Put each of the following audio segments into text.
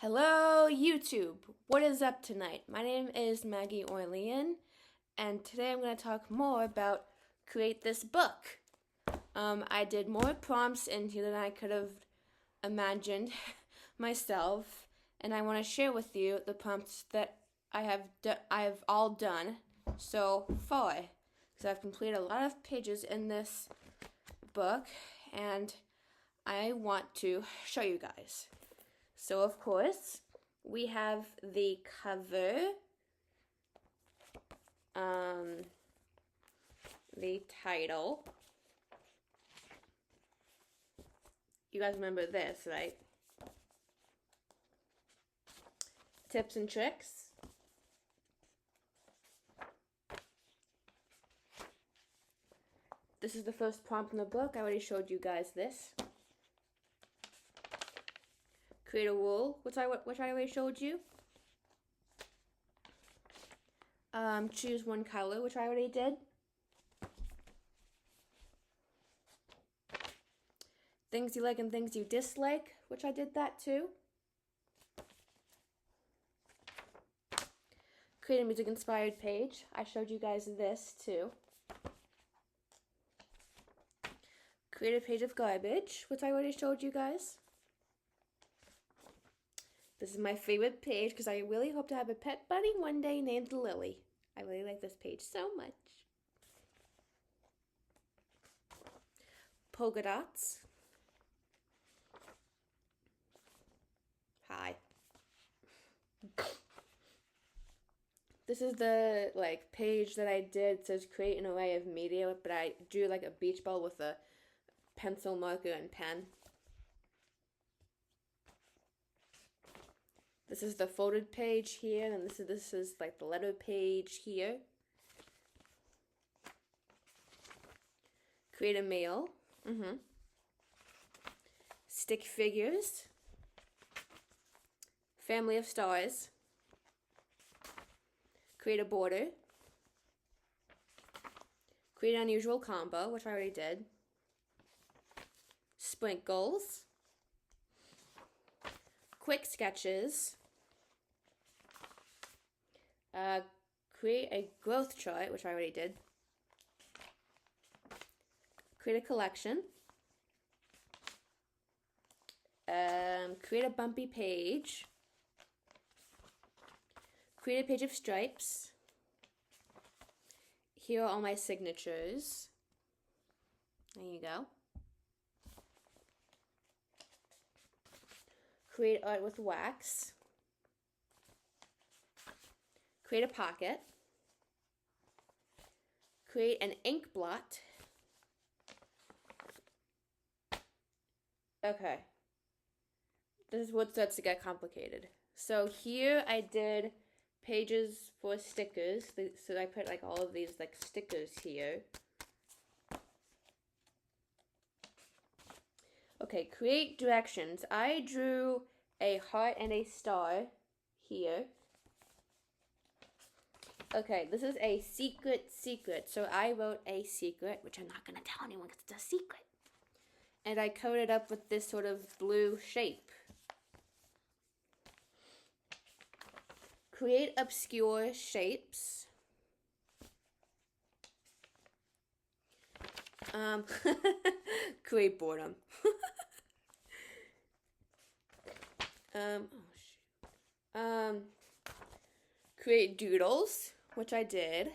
Hello, YouTube. What is up tonight? My name is Maggie Orlean, and today I'm going to talk more about Create This Book. I did more prompts in here than I could have imagined myself, and I want to share with you the prompts that I have all done so far. Because I've completed a lot of pages in this book, and I want to show you guys. So, of course, we have the cover, the title. You guys remember this, right? Tips and tricks. This is the first prompt in the book. I already showed you guys this. Create a rule, which I already showed you. Choose one color, which I already did. Things you like and things you dislike, which I did that too. Create a music-inspired page. I showed you guys this too. Create a page of garbage, which I already showed you guys. This is my favorite page because I really hope to have a pet bunny one day named Lily. I really like this page so much. Polka dots. Hi. This is the page that I did. It says create an array of media, but I drew like a beach ball with a pencil, marker, and pen. This is the folded page here, and this is like the letter page here. Create a mail. Stick figures. Family of stars. Create a border. Create an unusual combo, which I already did. Sprinkles. Quick sketches. Create a growth chart, which I already did. Create a collection. Create a bumpy page. Create a page of stripes. Here are all my signatures. There you go. Create art with wax. Create a pocket. Create an ink blot. Okay. This is what starts to get complicated. So here I did pages for stickers. So I put like all of these like stickers here. Okay, create directions. I drew a heart and a star here. Okay, this is a secret. So I wrote a secret, which I'm not going to tell anyone because it's a secret. And I covered it up with this sort of blue shape. Create obscure shapes. Create boredom. Create doodles, which I did.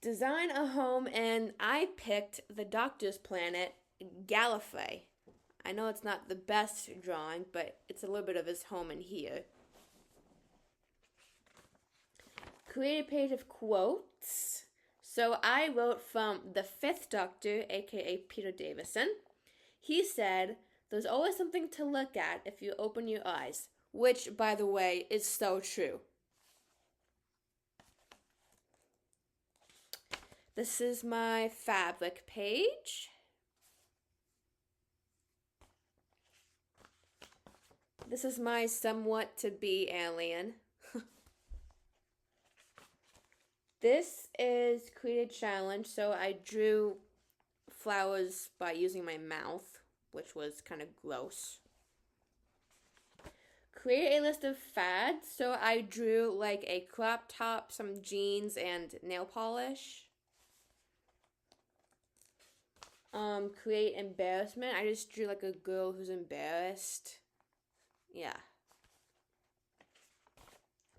Design a home, and I picked the Doctor's Planet, Gallifrey. I know it's not the best drawing, but it's a little bit of his home in here. Create a page of quotes. So I wrote from the 5th Doctor, aka Peter Davison. He said, "There's always something to look at if you open your eyes," which, by the way, is so true. This is my fabric page. This is my somewhat to be alien. This is create a challenge, so I drew flowers by using my mouth, which was kind of gross. Create a list of fads. So I drew like a crop top, some jeans, and nail polish. Create embarrassment. I just drew like a girl who's embarrassed. Yeah.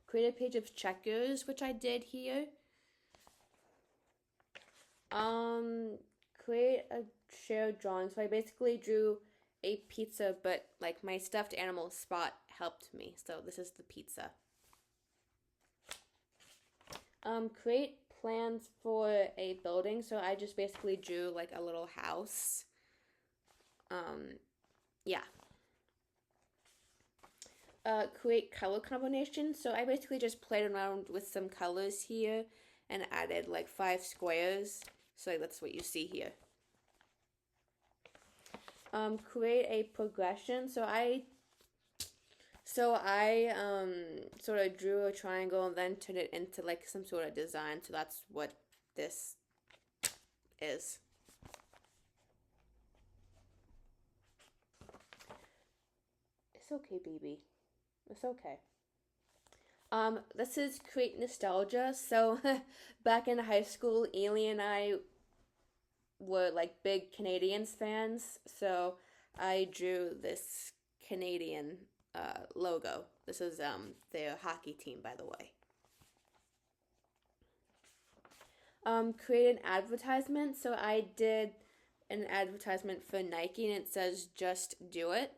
Create a page of checkers, which I did here. Create a shared drawing. So I basically drew a pizza, but like my stuffed animal Spot helped me. So this is the pizza. Create plans for a building. So I just basically drew like a little house. Yeah. Create color combinations. So I basically just played around with some colors here and added like 5 squares. So that's what you see here. Create a progression. So I sort of drew a triangle and then turned it into like some sort of design. So that's what this is. It's okay, baby. It's okay. This is create nostalgia. So back in high school, Ely and I were like big Canadians fans. So I drew this Canadian logo. This is their hockey team, by the way. Create an advertisement. So I did an advertisement for Nike and it says just do it.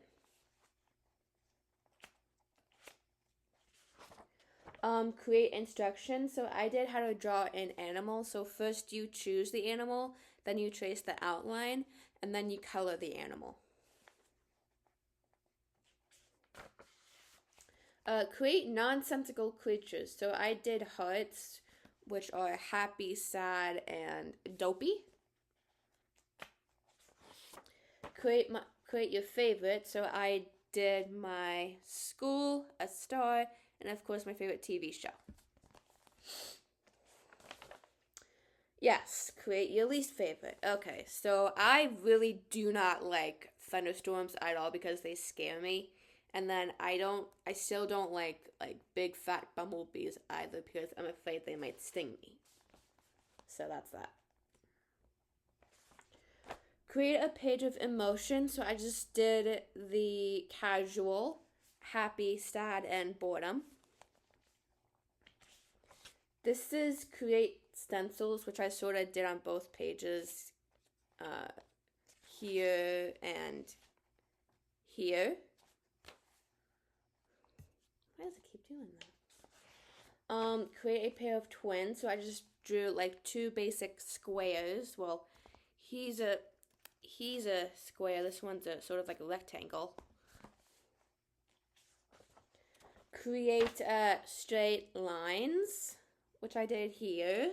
Create instructions. So I did how to draw an animal. So first you choose the animal, then you trace the outline, and then you color the animal. Create nonsensical creatures. So I did hearts, which are happy, sad, and dopey. Create your favorite. So I did my school, a star, and of course my favorite TV show. Yes, create your least favorite. Okay, so I really do not like thunderstorms at all because they scare me. And then I still don't like big fat bumblebees either because I'm afraid they might sting me. So that's that. Create a page of emotion. So I just did the casual, happy, sad, and boredom. This is create stencils, which I sort of did on both pages, here and here. Why does it keep doing that? Create a pair of twins. So I just drew like 2 basic squares. Well, he's a square. This one's a sort of like a rectangle. Create straight lines, which I did here.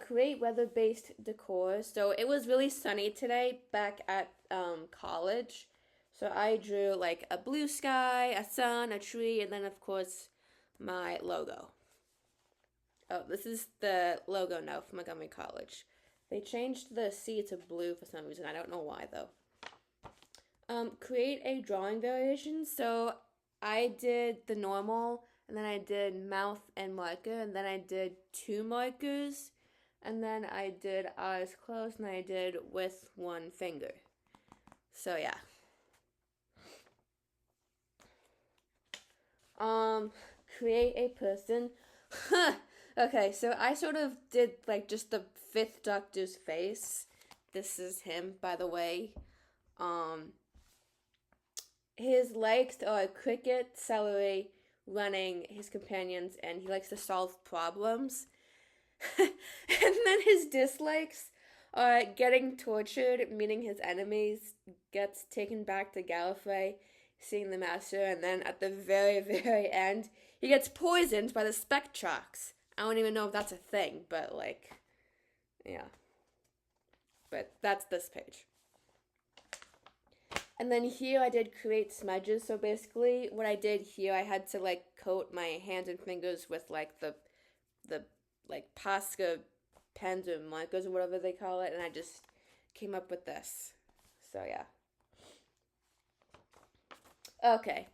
Create weather-based decor. So it was really sunny today back at college. So I drew like a blue sky, a sun, a tree, and then of course my logo. Oh, this is the logo now for Montgomery College. They changed the C to blue for some reason. I don't know why though. Create a drawing variation. So I did the normal, and then I did mouth and marker, and then I did 2 markers, and then I did eyes closed, and I did with 1 finger. So yeah. Create a person. Okay, so I sort of did like just the 5th Doctor's face. This is him, by the way. His likes are cricket, celery, running, his companions, and he likes to solve problems. And then his dislikes are getting tortured, meeting his enemies, gets taken back to Gallifrey, seeing the Master, and then at the very, very end, he gets poisoned by the Spectrox. I don't even know if that's a thing, but like, yeah. But that's this page. And then here I did create smudges. So basically what I did here, I had to like coat my hands and fingers with like the like Posca pens or markers or whatever they call it. And I just came up with this. So yeah. Okay.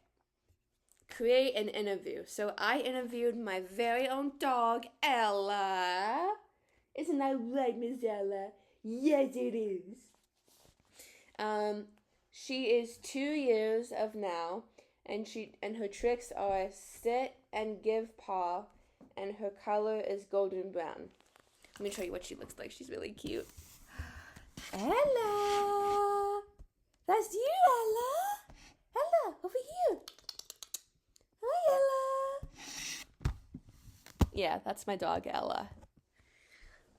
Create an interview. So I interviewed my very own dog, Ella. Isn't that right, Miss Ella? Yes, it is. Um, she is 2 years of now, and her tricks are sit and give paw, and her color is golden brown. Let me show you what she looks like. She's really cute. Ella, that's you, Ella. Ella, over here. Hi, Ella. Yeah, that's my dog, Ella.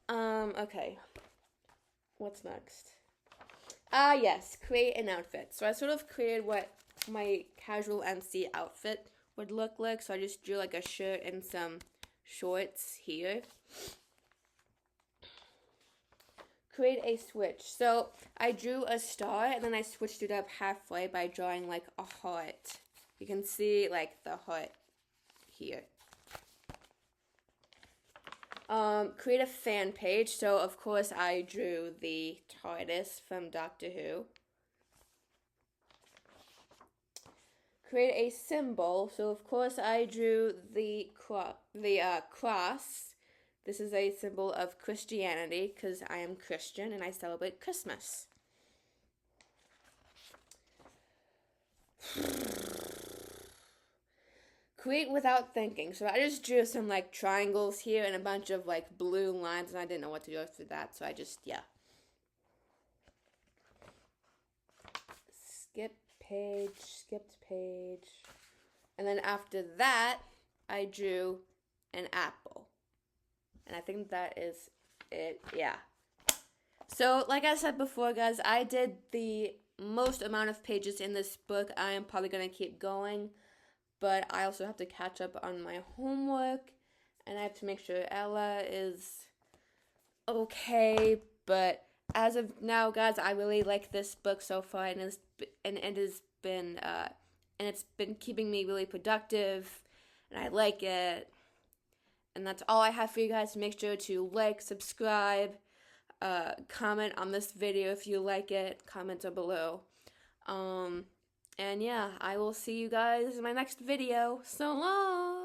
Okay. What's next? Yes, create an outfit. So I sort of created what my casual MC outfit would look like. So I just drew like a shirt and some shorts here. Create a switch. So I drew a star and then I switched it up halfway by drawing like a heart. You can see like the heart here. Create a fan page. So of course I drew the TARDIS from Doctor Who. Create a symbol. So of course I drew the cross. This is a symbol of Christianity because I am Christian and I celebrate Christmas. Create without thinking. So I just drew some like triangles here and a bunch of like blue lines, and I didn't know what to do after that, so I just, yeah. Skipped page. And then after that, I drew an apple. And I think that is it, yeah. So, like I said before, guys, I did the most amount of pages in this book. I am probably going to keep going. But I also have to catch up on my homework, and I have to make sure Ella is okay. But as of now, guys, I really like this book so far, and it's been keeping me really productive, and I like it. And that's all I have for you guys. Make sure to like, subscribe, comment on this video if you like it. Comment down below. And yeah, I will see you guys in my next video. So long!